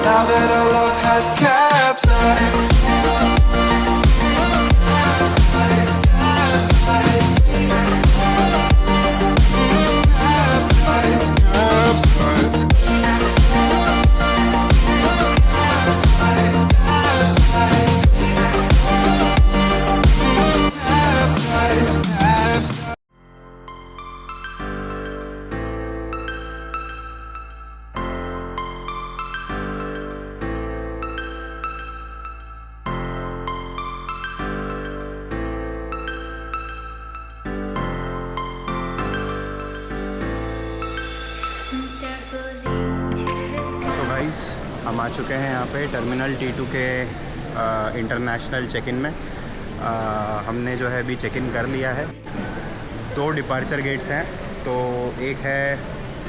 Now that our love has capsized. Capsized, capsized. Capsized, capsized. Capsized, capsized. Capsized, capsized. तो guys हम आ चुके हैं यहाँ पे टर्मिनल T2 के इंटरनेशनल चेक इन में। हमने जो है अभी चेक इन कर लिया है। 2 डिपार्चर गेट्स हैं, तो एक है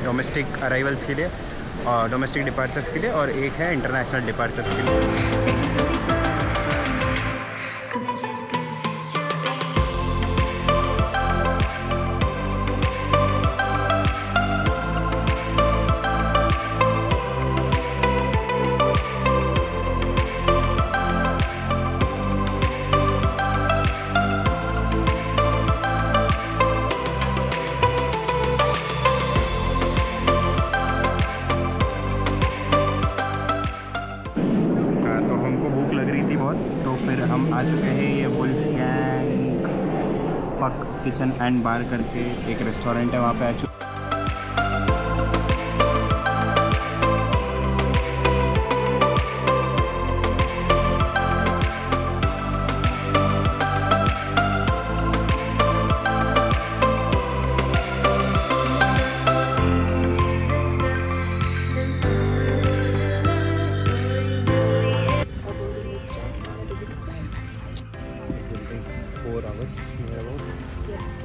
डोमेस्टिक अराइवल्स के लिए और डोमेस्टिक डिपार्चर्स के लिए, और एक है इंटरनेशनल डिपार्चर्स के लिए। तो फिर हम आ चुके हैं ये वुल्फगैंग पक किचन एंड बार करके एक रेस्टोरेंट है, वहाँ पे आ चुके।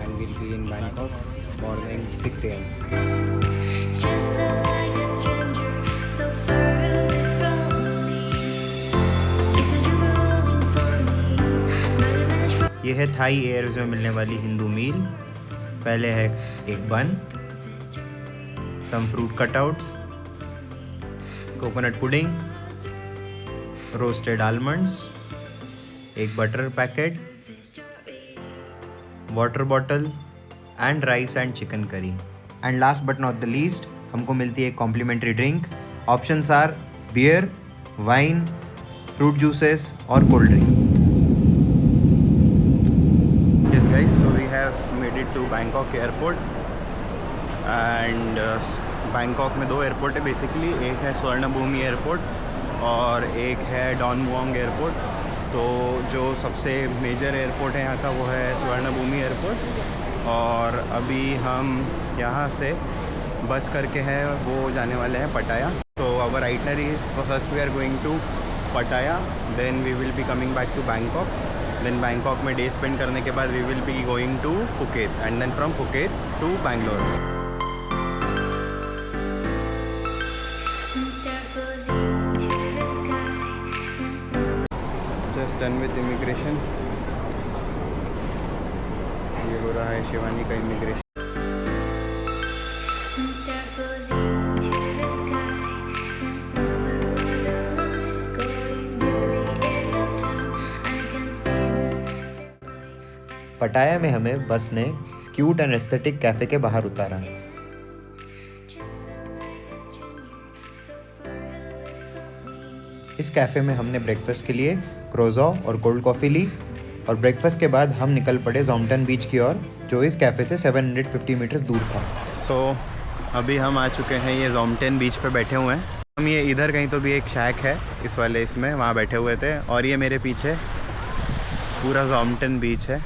And we'll be in Bangkok morning 6 a.m. ये है थाई एयर्स में मिलने वाली हिंदू मील। पहले है एक bun, some fruit cutouts, coconut pudding, roasted almonds, एक butter packet, water bottle and rice and chicken curry. And last but not the least हमको मिलती है एक complimentary drink. Options are beer, wine, fruit juices और cold drink. Yes guys, so we have made it to Bangkok airport. And Bangkok में 2 airport है basically, एक है Swarnabhumi airport और एक है डॉन मुआंग एयरपोर्ट। तो जो सबसे मेजर एयरपोर्ट है यहाँ का वो है स्वर्णभूमि एयरपोर्ट, और अभी हम यहाँ से बस करके हैं वो जाने वाले हैं पटाया। तो our itinerary is first we are going to Pattaya, then we will be coming back to Bangkok, then Bangkok में डे स्पेंड करने के बाद we will be going to Phuket and then from Phuket to Bangalore. Just done with immigration. ये हो रहा है शिवानी का immigration. पटाया में हमें बस ने क्यूट एंड एस्थेटिक कैफ़े के बाहर उतारा। इस कैफ़े में हमने ब्रेकफास्ट के लिए क्रोज़ो और कोल्ड कॉफ़ी ली, और ब्रेकफास्ट के बाद हम निकल पड़े ज़ॉम्टन बीच की ओर, जो इस कैफ़े से 750 मीटर्स दूर था। सो अभी हम आ चुके हैं ये ज़ॉम्टन बीच पे बैठे हुए हैं। हम ये इधर कहीं तो भी एक शैक है इस वाले इसमें, वहाँ बैठे हुए थे, और ये मेरे पीछे पूरा ज़ॉम्टन बीच है।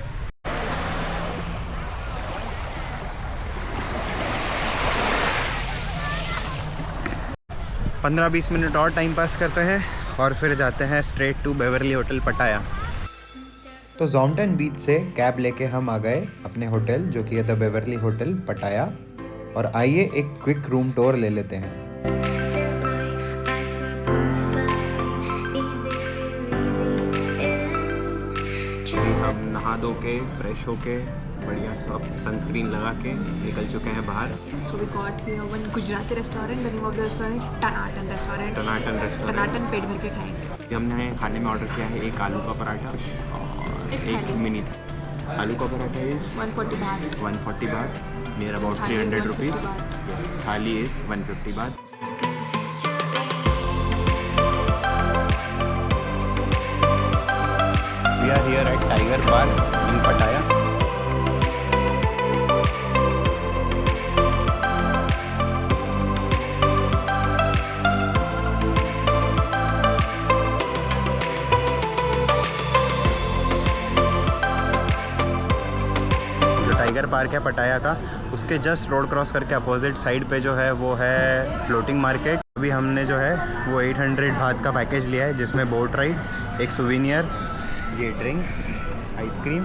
पंद्रह 20 मिनट और टाइम पास करते हैं और फिर जाते हैं स्ट्रेट टू बेवरली होटल पटाया। तो ज़ॉम्टन बीच से कैब लेके हम आ गए अपने होटल, जो कि है द बेवरली होटल पटाया। और आइए एक क्विक रूम टूर ले लेते हैं। हम नहा धो के फ्रेश होके बढ़िया सब सनस्क्रीन लगा के निकल चुके हैं बाहर। So we got here one Gujarati restaurant. The name of the restaurant is Tanatan Restaurant. Tanatan restaurant. टनाटन पेट भर के खाएंगे। हमने खाने में ऑर्डर किया है एक आलू का पराठा और एक एक थाली। मिनी। आलू का पराठा इज़ 140 baht. 140 बात, नियर अबाउट थाली is 300 150 रुपीज़। baht. थाली इज़ 150 बात। We are here at Tiger Park in Pattaya. जो टाइगर पार्क है पटाया का, उसके जस्ट रोड क्रॉस करके अपोजिट साइड पे जो है वो है फ्लोटिंग मार्केट। अभी हमने जो है वो 800 बात का पैकेज लिया है जिसमें बोट राइड, एक सुवीनियर, ये ड्रिंक्स, आइसक्रीम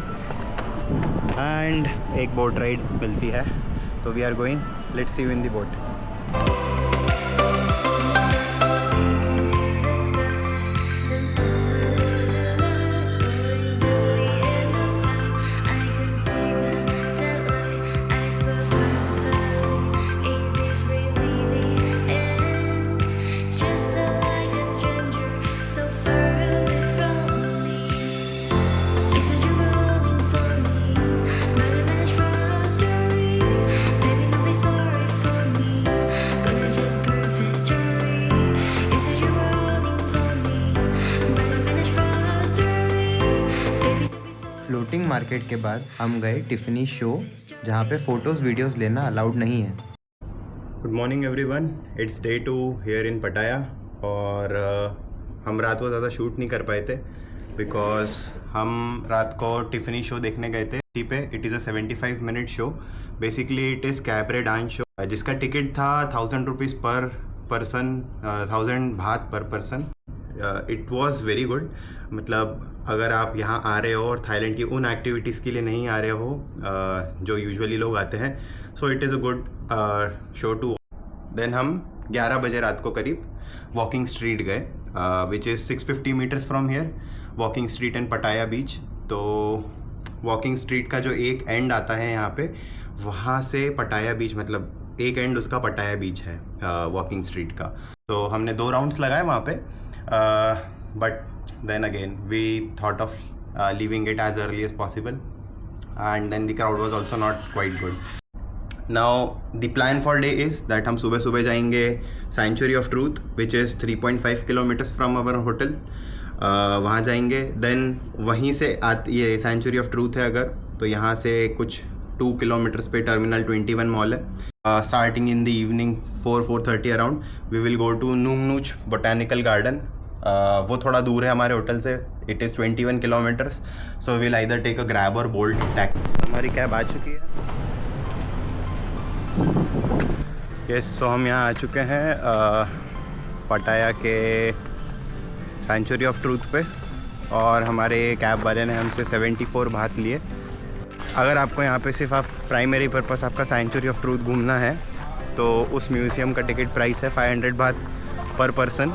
एंड एक बोट राइड मिलती है। तो we are going, let's see you in the boat. Floating market के बाद हम गए टिफ़नी शो, जहाँ पे फ़ोटोज़ वीडियोस लेना अलाउड नहीं है। Good morning everyone, it's day 2 here in पटाया। और हम रात को ज़्यादा शूट नहीं कर पाए थे बिकॉज हम रात को टिफ़नी शो देखने गए थे पे। It is a 75 minute show. Basically it is cabaret dance show जिसका टिकट था 1000 रुपीज़ पर पर्सन, 1000 बात पर person. It was very good. मतलब अगर आप यहाँ आ रहे हो और थाईलैंड की उन एक्टिविटीज़ के लिए नहीं आ रहे हो जो यूजुअली लोग आते हैं, so it is a good show too. Then हम 11 बजे रात को करीब वॉकिंग स्ट्रीट गए, which is 650 meters from here, walking street and Pattaya beach. तो वॉकिंग स्ट्रीट का जो एक एंड आता है यहाँ पे, वहाँ से पटाया बीच, मतलब एक एंड उसका पटाया बीच है वॉकिंग स्ट्रीट का। तो हमने 2 राउंड्स लगाए वहाँ पे, but then again we thought of leaving it as early as possible, and then the crowd was also not quite good. Now the plan for day is that हम सुबह सुबह जाएंगे Sanctuary of Truth, which is 3.5 kilometers from our hotel. वहाँ जाएंगे, then वहीं से ये Sanctuary of Truth है अगर, तो यहाँ से कुछ 2 kilometers पे Terminal 21 मॉल है। Starting in the evening 4:30 around, we will go to Nung Nuch Botanical Garden. वो थोड़ा दूर है हमारे होटल से, it is 21 kilometers. So will either take a grab or bolt taxi. हमारी कैब आ चुकी है। यस, सो हम यहाँ आ चुके हैं पटाया के सेंचुरी ऑफ ट्रूथ पे, और हमारे कैब वाले ने हमसे 74 बात लिए। अगर आपको यहाँ पे सिर्फ आप प्राइमरी पर्पस आपका सेंचुरी ऑफ ट्रूथ घूमना है तो उस म्यूज़ियम का टिकट प्राइस है 500 बात पर पर्सन।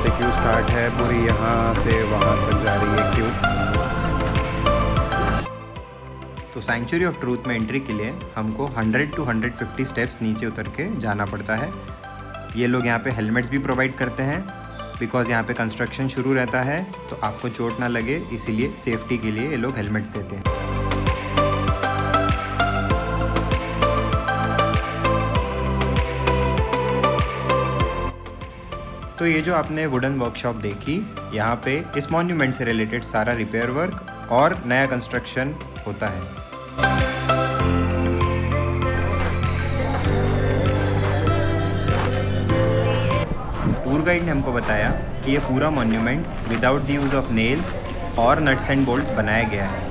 क्यू स्टार्ट है पूरी, यहाँ से वहाँ तक जा रही है क्यू। तो सेंचुरी ऑफ ट्रूथ में एंट्री के लिए हमको 100 to 150 स्टेप्स नीचे उतर के जाना पड़ता है। ये लोग यहाँ पे हेलमेट्स भी प्रोवाइड करते हैं बिकॉज़ यहाँ पे कंस्ट्रक्शन शुरू रहता है, तो आपको चोट ना लगे, इसीलिए सेफ्टी के लिए ये लोग हेलमेट देते हैं। तो ये जो आपने वुडन वर्कशॉप देखी, यहाँ पे इस मॉन्यूमेंट से रिलेटेड सारा रिपेयर वर्क और नया कंस्ट्रक्शन होता है। टूर गाइड ने हमको बताया कि ये पूरा monument without the use of nails और नट्स एंड बोल्ट्स बनाया गया है।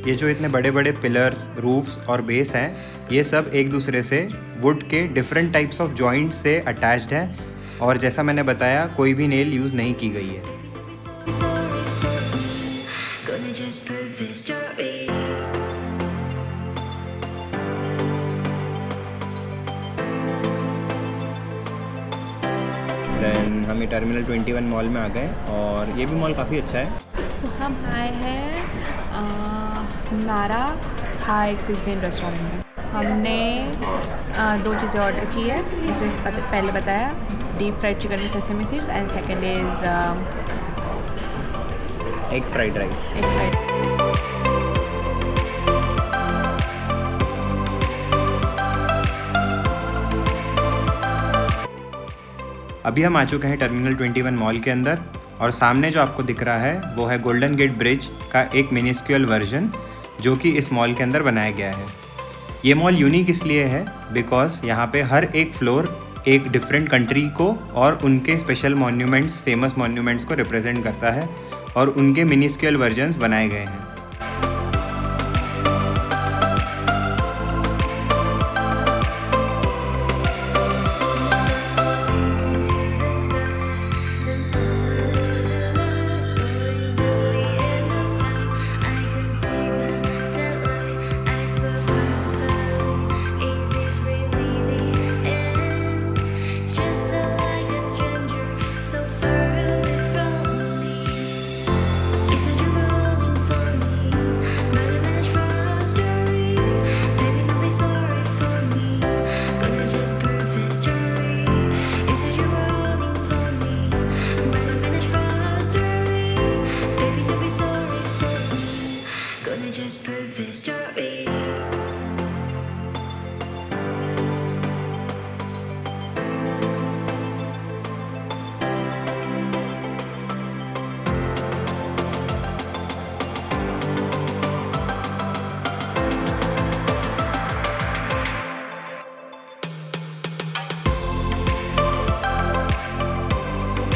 ये जो इतने बड़े बड़े पिलर्स, रूफ्स और बेस हैं, ये सब एक दूसरे से वुड के डिफरेंट टाइप्स ऑफ जॉइंट्स से अटैच्ड हैं और जैसा मैंने बताया कोई भी नेल यूज़ नहीं की गई है। देन हम ये टर्मिनल 21 मॉल में आ गए और ये भी मॉल काफ़ी अच्छा है। सो हम आए हैं नारा थाई कुजीन रेस्टोरेंट में। हमने 2 चीज़ें ऑर्डर की है, जैसे पहले बताया, deep fried chicken with sesame seeds and second is egg fried rice. अभी हम आ चुके हैं टर्मिनल 21 मॉल के अंदर और सामने जो आपको दिख रहा है वो है गोल्डन गेट ब्रिज का एक मिनिस्क्यूल वर्जन जो कि इस मॉल के अंदर बनाया गया है। ये मॉल यूनिक इसलिए है बिकॉज यहाँ पे हर एक फ्लोर एक डिफरेंट कंट्री को और उनके स्पेशल मॉन्यूमेंट्स, फेमस मॉन्यूमेंट्स को रिप्रेजेंट करता है और उनके मिनिस्क्यूल वर्जन्स बनाए गए हैं।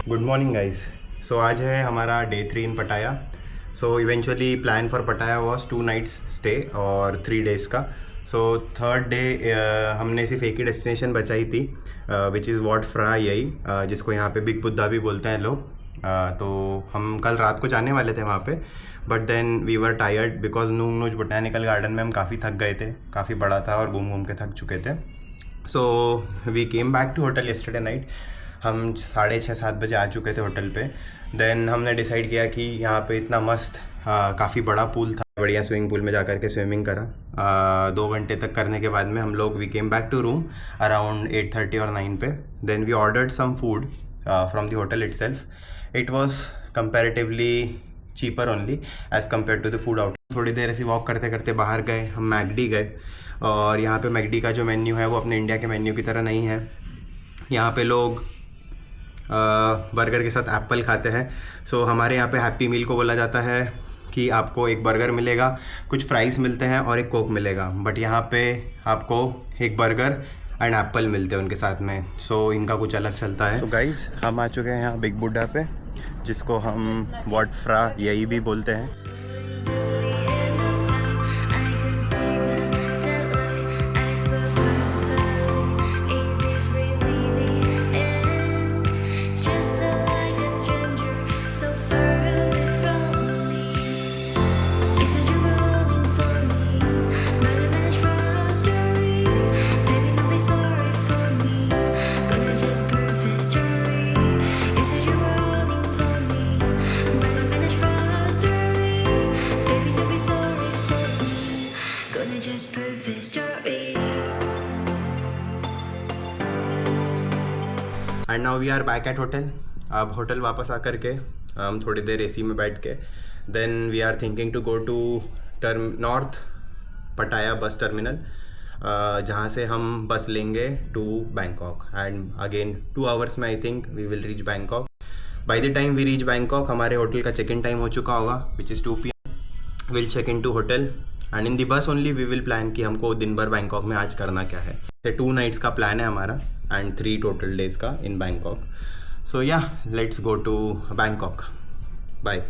Good morning guys. सो आज है हमारा डे 3 इन पटाया। सो इवेंचुअली प्लान फॉर पटाया वॉज 2 नाइट्स स्टे और 3 डेज़ का। सो थर्ड डे हमने सिर्फ एक ही डेस्टिनेशन बचाई थी विच इज़ वॉट फ्रा यही, जिसको यहाँ पे बिग बुद्धा भी बोलते हैं लोग। तो हम कल रात को जाने वाले थे वहाँ पे, but then we were tired because Nong Nooch botanical garden में हम काफ़ी थक गए थे, काफ़ी बड़ा था और घूम घूम के थक चुके थे। So we came back to hotel yesterday night. हम 6:30-7 बजे आ चुके थे होटल पे। देन हमने डिसाइड किया कि यहाँ पे इतना मस्त काफ़ी बड़ा पूल था, बढ़िया स्विमिंग पूल में जा कर के स्विमिंग करा। 2 घंटे तक करने के बाद में हम लोग we came back to room around 8:30 और 9 पे। Then we ordered some food from the hotel itself. It was comparatively cheaper only as compare to the food out. थोड़ी देर ऐसे वॉक करते करते बाहर गए, हम मैकडी गए और यहाँ पे मैकडी का जो मेन्यू है वो अपने इंडिया के मेन्यू की तरह नहीं है। यहाँ पे लोग बर्गर के साथ एप्पल खाते हैं। सो हमारे यहाँ पे हैप्पी मील को बोला जाता है कि आपको एक बर्गर मिलेगा, कुछ फ्राइज़ मिलते हैं और एक कोक मिलेगा, बट यहाँ पे आपको एक बर्गर एंड एप्पल मिलते हैं उनके साथ में। सो इनका कुछ अलग चलता है। सो गाइज़ हम आ चुके हैं यहाँ बिग बुड्ढा पे, जिसको हम वॉट फ्रा यही भी बोलते हैं। And now we are back at hotel. अब होटल वापस आकर के हम थोड़ी देर एसी में बैठ के then we are thinking to go to North Pattaya bus terminal, जहाँ से हम बस लेंगे to Bangkok and again 2 hours में I think we will reach Bangkok. By the time we reach Bangkok हमारे होटल का चेक इन टाइम हो चुका होगा which is 2 PM। Will check in to hotel and in the bus only we will plan कि हमको दिन भर Bangkok में आज करना क्या है। 2 नाइट्स का प्लान है हमारा एंड 3 टोटल डेज़ का इन Bangkok. So yeah let's go to Bangkok. Bye.